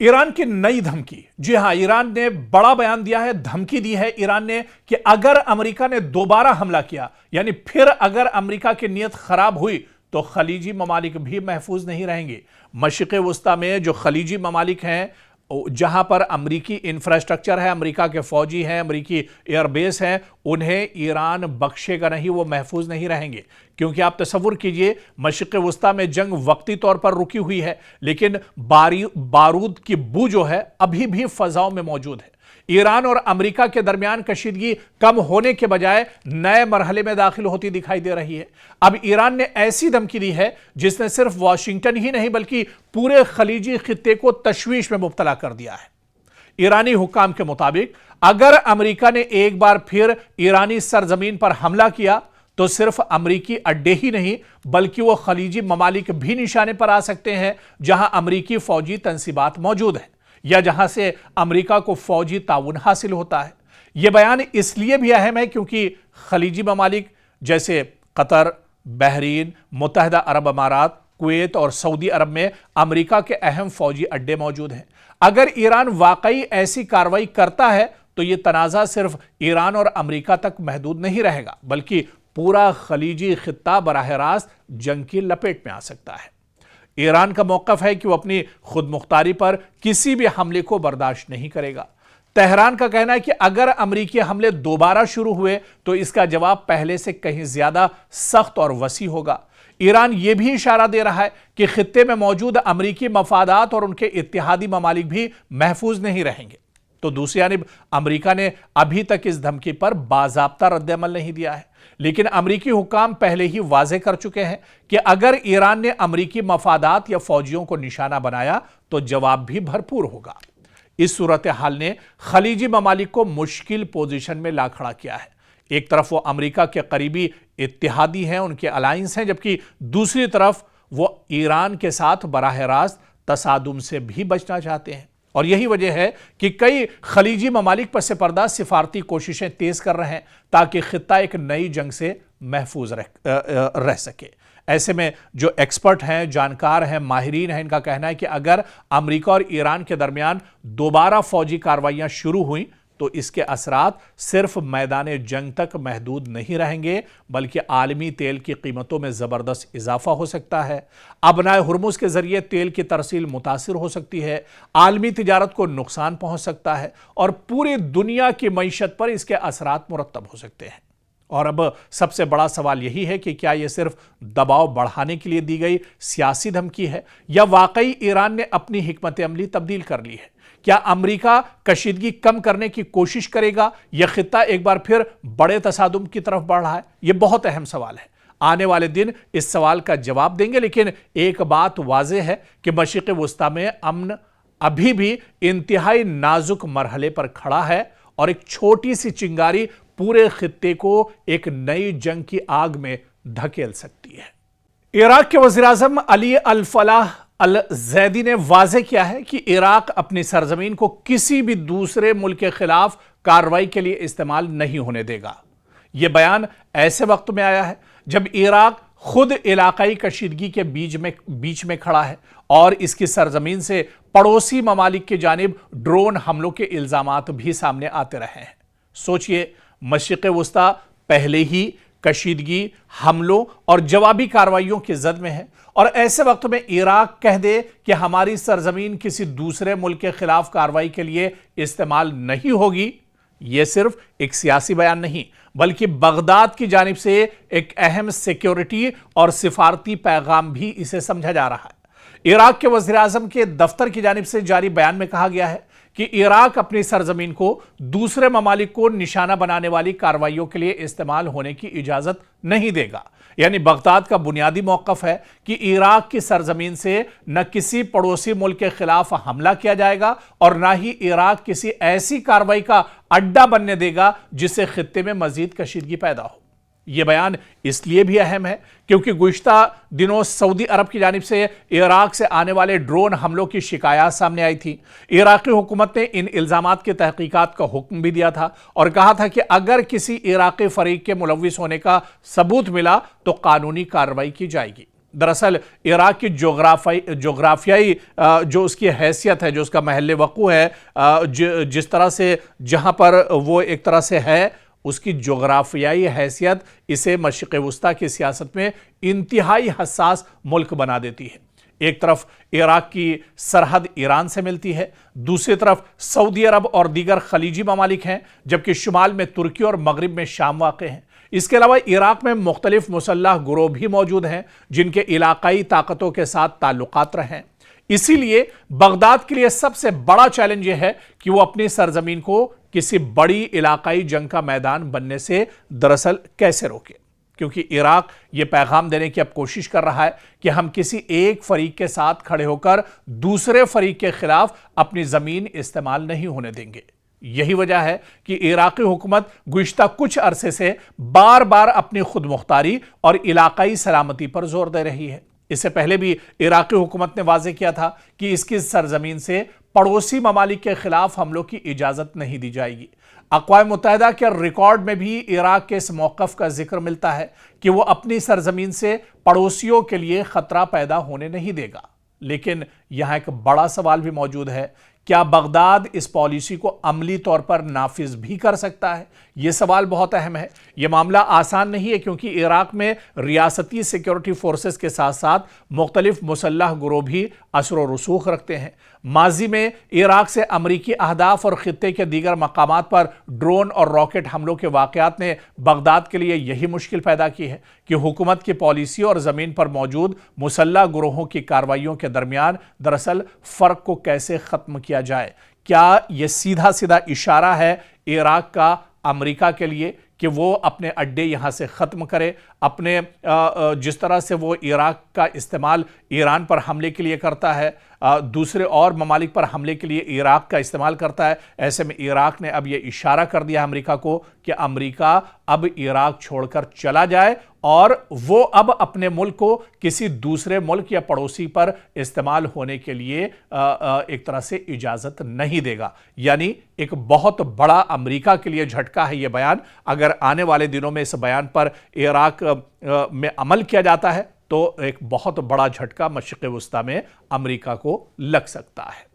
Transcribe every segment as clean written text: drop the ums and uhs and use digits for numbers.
ایران کی نئی دھمکی، جی ہاں، ایران نے بڑا بیان دیا ہے، دھمکی دی ہے ایران نے کہ اگر امریکہ نے دوبارہ حملہ کیا، یعنی پھر اگر امریکہ کی نیت خراب ہوئی تو خلیجی ممالک بھی محفوظ نہیں رہیں گے۔ مشرق وسطیٰ میں جو خلیجی ممالک ہیں، جہاں پر امریکی انفراسٹرکچر ہے، امریکہ کے فوجی ہیں، امریکی ایئر بیس ہیں، انہیں ایران بخشے گا نہیں، وہ محفوظ نہیں رہیں گے۔ کیونکہ آپ تصور کیجئے، مشرق وسطیٰ میں جنگ وقتی طور پر رکی ہوئی ہے، لیکن بارود کی بو جو ہے ابھی بھی فضاؤں میں موجود ہے۔ ایران اور امریکہ کے درمیان کشیدگی کم ہونے کے بجائے نئے مرحلے میں داخل ہوتی دکھائی دے رہی ہے۔ اب ایران نے ایسی دھمکی دی ہے جس نے صرف واشنگٹن ہی نہیں بلکہ پورے خلیجی خطے کو تشویش میں مبتلا کر دیا ہے۔ ایرانی حکام کے مطابق اگر امریکہ نے ایک بار پھر ایرانی سرزمین پر حملہ کیا تو صرف امریکی اڈے ہی نہیں بلکہ وہ خلیجی ممالک بھی نشانے پر آ سکتے ہیں جہاں امریکی فوجی تنصیبات موجود ہیں یا جہاں سے امریکہ کو فوجی تعاون حاصل ہوتا ہے۔ یہ بیان اس لیے بھی اہم ہے کیونکہ خلیجی ممالک جیسے قطر، بحرین، متحدہ عرب امارات، کویت اور سعودی عرب میں امریکہ کے اہم فوجی اڈے موجود ہیں۔ اگر ایران واقعی ایسی کارروائی کرتا ہے تو یہ تنازع صرف ایران اور امریکہ تک محدود نہیں رہے گا بلکہ پورا خلیجی خطہ براہ راست جنگ کی لپیٹ میں آ سکتا ہے۔ ایران کا موقف ہے کہ وہ اپنی خود مختاری پر کسی بھی حملے کو برداشت نہیں کرے گا۔ تہران کا کہنا ہے کہ اگر امریکی حملے دوبارہ شروع ہوئے تو اس کا جواب پہلے سے کہیں زیادہ سخت اور وسیع ہوگا۔ ایران یہ بھی اشارہ دے رہا ہے کہ خطے میں موجود امریکی مفادات اور ان کے اتحادی ممالک بھی محفوظ نہیں رہیں گے۔ تو دوسری جانب امریکہ نے ابھی تک اس دھمکی پر باضابطہ رد عمل نہیں دیا ہے، لیکن امریکی حکام پہلے ہی واضح کر چکے ہیں کہ اگر ایران نے امریکی مفادات یا فوجیوں کو نشانہ بنایا تو جواب بھی بھرپور ہوگا۔ اس صورتحال نے خلیجی ممالک کو مشکل پوزیشن میں لا کھڑا کیا ہے۔ ایک طرف وہ امریکہ کے قریبی اتحادی ہیں، ان کے الائنس ہیں، جبکہ دوسری طرف وہ ایران کے ساتھ براہ راست تصادم سے بھی بچنا چاہتے ہیں۔ اور یہی وجہ ہے کہ کئی خلیجی ممالک پس پردہ سفارتی کوششیں تیز کر رہے ہیں تاکہ خطہ ایک نئی جنگ سے محفوظ رہ سکے۔ ایسے میں جو ایکسپرٹ ہیں، جانکار ہیں، ماہرین ہیں، ان کا کہنا ہے کہ اگر امریکہ اور ایران کے درمیان دوبارہ فوجی کارروائیاں شروع ہوئیں تو اس کے اثرات صرف میدان جنگ تک محدود نہیں رہیں گے بلکہ عالمی تیل کی قیمتوں میں زبردست اضافہ ہو سکتا ہے۔ ابنائے ہرمز کے ذریعے تیل کی ترسیل متاثر ہو سکتی ہے، عالمی تجارت کو نقصان پہنچ سکتا ہے اور پوری دنیا کی معیشت پر اس کے اثرات مرتب ہو سکتے ہیں۔ اور اب سب سے بڑا سوال یہی ہے کہ کیا یہ صرف دباؤ بڑھانے کے لیے دی گئی سیاسی دھمکی ہے یا واقعی ایران نے اپنی حکمت عملی تبدیل کر لی ہے؟ کیا امریکہ کشیدگی کم کرنے کی کوشش کرے گا یا خطہ ایک بار پھر بڑے تصادم کی طرف بڑھ رہا ہے؟ یہ بہت اہم سوال ہے۔ آنے والے دن اس سوال کا جواب دیں گے، لیکن ایک بات واضح ہے کہ مشرق وسطیٰ میں امن ابھی بھی انتہائی نازک مرحلے پر کھڑا ہے اور ایک چھوٹی سی چنگاری پورے خطے کو ایک نئی جنگ کی آگ میں دھکیل سکتی ہے۔ عراق کے وزیر اعظم علی الفلاح الزیدی نے واضح کیا ہے کہ عراق اپنی سرزمین کو کسی بھی دوسرے ملک کے خلاف کارروائی کے لیے استعمال نہیں ہونے دے گا۔ یہ بیان ایسے وقت میں آیا ہے جب عراق خود علاقائی کشیدگی کے بیچ میں کھڑا ہے اور اس کی سرزمین سے پڑوسی ممالک کی جانب ڈرون حملوں کے الزامات بھی سامنے آتے رہے ہیں۔ سوچئے، مشرق وسطیٰ پہلے ہی کشیدگی، حملوں اور جوابی کارروائیوں کی زد میں ہے اور ایسے وقت میں عراق کہہ دے کہ ہماری سرزمین کسی دوسرے ملک کے خلاف کارروائی کے لیے استعمال نہیں ہوگی، یہ صرف ایک سیاسی بیان نہیں بلکہ بغداد کی جانب سے ایک اہم سیکیورٹی اور سفارتی پیغام بھی اسے سمجھا جا رہا ہے۔ عراق کے وزیر اعظم کے دفتر کی جانب سے جاری بیان میں کہا گیا ہے کہ عراق اپنی سرزمین کو دوسرے ممالک کو نشانہ بنانے والی کارروائیوں کے لیے استعمال ہونے کی اجازت نہیں دے گا۔ یعنی بغداد کا بنیادی موقف ہے کہ عراق کی سرزمین سے نہ کسی پڑوسی ملک کے خلاف حملہ کیا جائے گا اور نہ ہی عراق کسی ایسی کارروائی کا اڈا بننے دے گا جس سے خطے میں مزید کشیدگی پیدا ہو۔ یہ بیان اس لیے بھی اہم ہے کیونکہ گزشتہ دنوں سعودی عرب کی جانب سے عراق سے آنے والے ڈرون حملوں کی شکایات سامنے آئی تھی۔ عراقی حکومت نے ان الزامات کی تحقیقات کا حکم بھی دیا تھا اور کہا تھا کہ اگر کسی عراقی فریق کے ملوث ہونے کا ثبوت ملا تو قانونی کارروائی کی جائے گی۔ दरअसल इराक की जोग्राफियाई जो उसकी हैसियत है, जो उसका महल वक़ू है, जिस तरह से जहाँ पर वो एक तरह से है, उसकी जोग्राफियाई हैसियत इसे मशरिक़ वुस्ता की सियासत में इंतहाई हसास मुल्क बना देती है। एक तरफ इराक की सरहद ईरान से मिलती है, दूसरी तरफ सऊदी अरब और दीगर खलीजी ममालिक हैं, जबकि शुमाल में तुर्की और मगरिब में शाम वाक़ हैं। इसके अलावा इराक में मुख्तलिफ मुसल्लह गुरोह भी मौजूद हैं जिनके इलाकाई ताकतों के साथ ताल्लुकात रहे हैं। इसीलिए बगदाद के लिए सबसे बड़ा चैलेंज यह है कि वो अपनी सरजमीन को किसी बड़ी इलाकाई जंग का मैदान बनने से दरअसल कैसे रोके, क्योंकि इराक ये पैगाम देने की अब कोशिश कर रहा है कि हम किसी एक फरीक के साथ खड़े होकर दूसरे फरीक के खिलाफ अपनी जमीन इस्तेमाल नहीं होने देंगे। यही वजह है कि इराकी हुकूमत गुज़िश्ता कुछ अरसे से बार बार अपनी खुद मुख्तारी और इलाकाई सलामती पर जोर दे रही है। इससे पहले भी इराकी हुकूमत ने वाज़ेह किया था कि इसकी सरजमीन से पड़ोसी ममालिक के खिलाफ हमलों की इजाज़त नहीं दी जाएगी। अक़वाम मुत्तहिदा के रिकॉर्ड में भी इराक के इस मौक़िफ़ का जिक्र मिलता है कि वो अपनी सरजमीन से पड़ोसियों के लिए ख़तरा पैदा होने नहीं देगा। लेकिन यहाँ एक बड़ा सवाल भी मौजूद है, क्या बगदाद इस पॉलिसी को अमली तौर पर नाफिज भी कर सकता है? यह सवाल बहुत अहम है। यह मामला आसान नहीं है, क्योंकि इराक में रियासती सिक्योरिटी फोर्सेस के साथ साथ मुख्तलिफ मुसल्लह गुरोह भी असर व रसूख रखते हैं। माजी में इराक से अमरीकी अहदाफ और खित्ते के दीगर मकामात पर ड्रोन और रॉकेट हमलों के वाक़यात ने बगदाद के लिए यही मुश्किल पैदा की है कि हुकूमत की पॉलिसी और ज़मीन पर मौजूद मुसल्लह गुरोहों की कार्रवाइयों के दरमियान दरअसल फ़र्क को कैसे ख़त्म किया जाए। क्या ये सीधा सीधा इशारा है इराक का अमेरिका के लिए कि वो अपने अड्डे यहाँ से ख़त्म करे, अपने जिस तरह से वो इराक का इस्तेमाल ईरान पर हमले के लिए करता है, दूसरे और ममालिक पर हमले के लिए इराक का इस्तेमाल करता है। ऐसे में इराक ने अब ये इशारा कर दिया अमेरिका को कि अमेरिका अब इराक छोड़कर चला जाए और वो अब अपने मुल्क को किसी दूसरे मुल्क या पड़ोसी पर इस्तेमाल होने के लिए एक तरह से इजाज़त नहीं देगा। यानी एक बहुत बड़ा अमेरिका के लिए झटका है ये बयान। अगर आने वाले दिनों में इस बयान पर इराक में अमल किया जाता है तो एक बहुत बड़ा झटका मशरिक़ वुस्ता में अमेरिका को लग सकता है।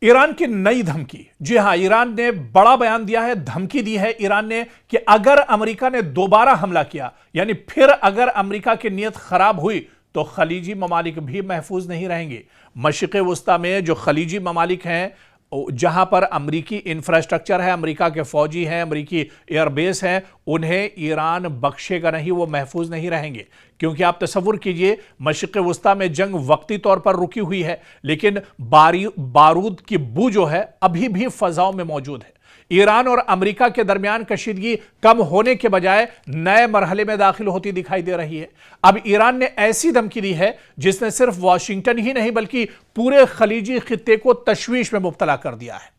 ईरान की नई धमकी। जी हां, ईरान ने बड़ा बयान दिया है, धमकी दी है ईरान ने कि अगर अमेरिका ने दोबारा हमला किया, यानी फिर अगर अमेरिका की नीयत खराब हुई तो खलीजी ममालिक भी महफूज नहीं रहेंगे। मशरिक़ वुस्ता में जो खलीजी ममालिक हैं, जहां पर अमरीकी इंफ्रास्ट्रक्चर है, अमेरिका के फौजी हैं, अमरीकी एयरबेस हैं, उन्हें ईरान बख्शेगा नहीं, वो महफूज नहीं रहेंगे। क्योंकि आप तसव्वुर कीजिए, मशरिक़ वुस्ता में जंग वक्ती तौर पर रुकी हुई है, लेकिन बारूद की बू जो है अभी भी फ़ज़ाओं में मौजूद है। ईरान और अमेरिका के दरमियान कशीदगी कम होने के बजाय नए मरहले में दाखिल होती दिखाई दे रही है। अब ईरान ने ऐसी धमकी दी है जिसने सिर्फ वाशिंगटन ही नहीं बल्कि पूरे खलीजी खित्ते को तशवीश में मुब्तला कर दिया है।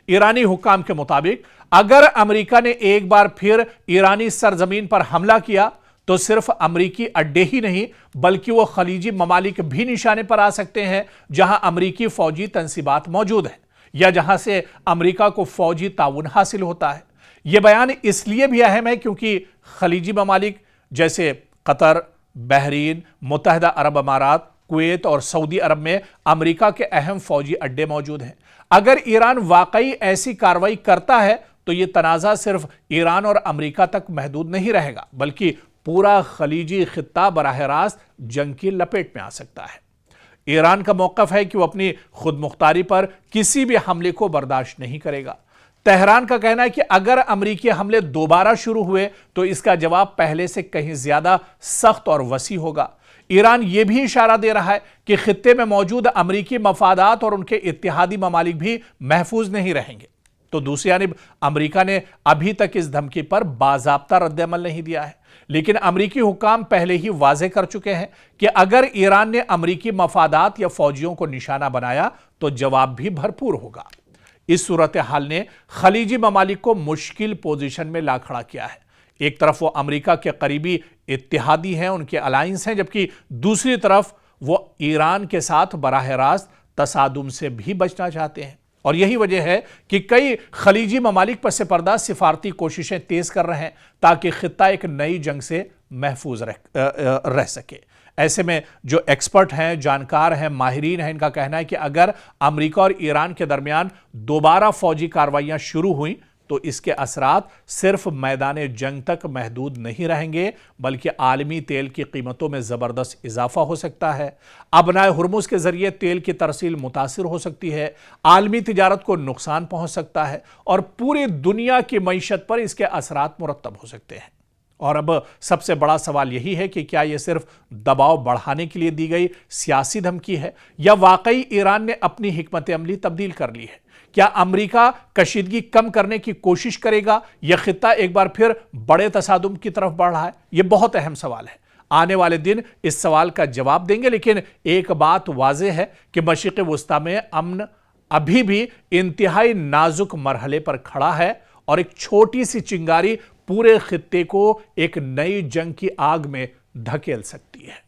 ईरानी हुक्काम के मुताबिक अगर अमेरिका ने एक बार फिर ईरानी सरजमीन पर हमला किया तो सिर्फ अमरीकी अड्डे ही नहीं बल्कि वो खलीजी ममालिक भी निशाने पर आ सकते हैं जहां अमरीकी फौजी तंसीबात मौजूद हैं या जहां से अमेरिका को फौजी ताउन हासिल होता है। यह बयान इसलिए भी अहम है क्योंकि खलीजी ममालिक जैसे कतर, बहरीन, मुत्तहिदा अरब अमारात, कुवैत और सऊदी अरब में अमेरिका के अहम फौजी अड्डे मौजूद हैं। अगर ईरान वाकई ऐसी कार्रवाई करता है तो यह तनाज़ा सिर्फ ईरान और अमेरिका तक महदूद नहीं रहेगा बल्कि पूरा खलीजी खित्ता बराह रास्त जंग की लपेट में आ सकता है। ईरान का मौक़िफ़ है कि वो अपनी खुद मुख्तारी पर किसी भी हमले को बर्दाश्त नहीं करेगा। तेहरान का कहना है कि अगर अमरीकी हमले दोबारा शुरू हुए तो इसका जवाब पहले से कहीं ज्यादा सख्त और वसी होगा। ईरान यह भी इशारा दे रहा है कि खित्ते में मौजूद अमरीकी मफादात और उनके इत्तेहादी ममालिक भी महफूज नहीं रहेंगे। तो दूसरी जानिब अमरीका ने अभी तक इस धमकी पर बाज़ाब्ता रद्द-ए-अमल नहीं दिया है, लेकिन अमरीकी हुक्काम पहले ही वाज़े कर चुके हैं कि अगर ईरान ने अमरीकी मफादात या फौजियों को निशाना बनाया तो जवाब भी भरपूर होगा। इस सूरत हाल ने खलीजी ममालिक को मुश्किल पोजीशन में ला खड़ा किया है। एक तरफ वो अमरीका के करीबी इत्तेहादी हैं, उनके अलायंस हैं, जबकि दूसरी तरफ वो ईरान के साथ बराह रास्त तसादुम से भी बचना चाहते हैं। और यही वजह है कि कई खलीजी ममालिक पस पर्दा सिफारती कोशिशें तेज कर रहे हैं ताकि खित्ता एक नई जंग से महफूज रह सके। ऐसे में जो एक्सपर्ट हैं, जानकार हैं, माहिरीन हैं, इनका कहना है कि अगर अमेरिका और ईरान के दरमियान दोबारा फौजी कार्रवाइयां शुरू हुई तो इसके असरात सिर्फ मैदान जंग तक महदूद नहीं रहेंगे, बल्कि आलमी तेल की कीमतों में जबरदस्त इजाफा हो सकता है। अबनाए हुर्मुज के जरिए तेल की तरसील मुतासिर हो सकती है, आलमी तिजारत को नुकसान पहुंच सकता है और पूरी दुनिया की मईशत पर इसके असरात मुरत्तब हो सकते हैं। और अब सबसे बड़ा सवाल यही है कि क्या यह सिर्फ दबाव बढ़ाने के लिए दी गई सियासी धमकी है या वाकई ईरान ने अपनी हिकमत अमली तब्दील कर ली है? क्या अमेरिका कशीदगी कम करने की कोशिश करेगा या खित्ता एक बार फिर बड़े तसादुम की तरफ बढ़ रहा है? यह बहुत अहम सवाल है। आने वाले दिन इस सवाल का जवाब देंगे, लेकिन एक बात वाज़ेह है कि मशरिक़ वुस्ता में अमन अभी भी इंतहाई नाजुक मरहले पर खड़ा है और एक छोटी सी चिंगारी पूरे खित्ते को एक नई जंग की आग में धकेल सकती है।